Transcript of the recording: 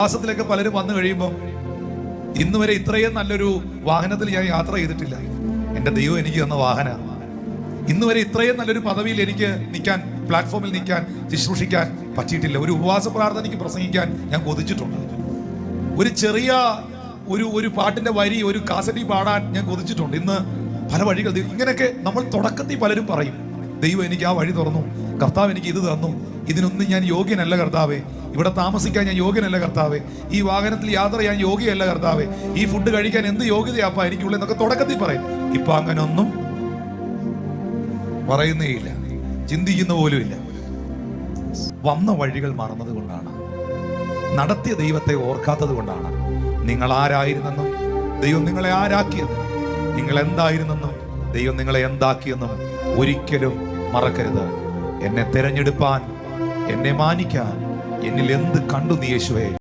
മാസത്തിലൊക്കെ പലരും വന്നു കഴിയുമ്പോൾ ഇന്ന് വരെ ഇത്രയും നല്ലൊരു വാഹനത്തിൽ ഞാൻ യാത്ര ചെയ്തിട്ടില്ല. എൻ്റെ ദൈവം എനിക്ക് തന്ന വാഹന. ഇന്ന് വരെ ഇത്രയും നല്ലൊരു പദവിയിൽ എനിക്ക് നിൽക്കാൻ, പ്ലാറ്റ്ഫോമിൽ നിൽക്കാൻ, ശുശ്രൂഷിക്കാൻ പറ്റിയിട്ടില്ല. ഒരു ഉപവാസ പ്രാർത്ഥനയ്ക്ക് പ്രസംഗിക്കാൻ ഞാൻ കൊതിച്ചിട്ടുണ്ട്. ഒരു ചെറിയ ഒരു പാട്ടിന്റെ വരി ഒരു കാസറ്റി പാടാൻ ഞാൻ കൊതിച്ചിട്ടുണ്ട്. ഇന്ന് പല വഴികൾ ഇങ്ങനെയൊക്കെ നമ്മൾ തുടക്കത്തിൽ പലരും പറയും, ദൈവം എനിക്ക് ആ വഴി തുറന്നു, കർത്താവ് എനിക്ക് ഇത് തന്നു, ഇതിനൊന്നും ഞാൻ യോഗ്യനല്ല കർത്താവേ, ഇവിടെ താമസിക്കാൻ ഞാൻ യോഗ്യനല്ല കർത്താവേ, ഈ വാഹനത്തിൽ യാത്ര ചെയ്യാൻ യോഗ്യയല്ല കർത്താവേ, ഈ ഫുഡ് കഴിക്കാൻ എന്ത് യോഗ്യതയാപ്പാ എനിക്കുള്ള എന്നൊക്കെ തുടക്കത്തിൽ പറയും. ഇപ്പൊ അങ്ങനെ ഒന്നും പറയുന്നേയില്ല, ചിന്തിക്കുന്ന പോലുമില്ല. വന്ന വഴികൾ മറന്നത് കൊണ്ടാണ്, നടത്തിയ ദൈവത്തെ ഓർക്കാത്തത് കൊണ്ടാണ്. നിങ്ങൾ ആരായിരുന്നെന്നും ദൈവം നിങ്ങളെ ആരാക്കിയെന്നും, നിങ്ങൾ എന്തായിരുന്നെന്നും ദൈവം നിങ്ങളെ എന്താക്കിയെന്നും ഒരിക്കലും മറക്കരുത്. എന്നെ തിരഞ്ഞെടുപ്പാൻ, എന്നെ മാനിക്കാൻ എന്നിൽ എന്ത് കണ്ടു നീ യേശുവേ?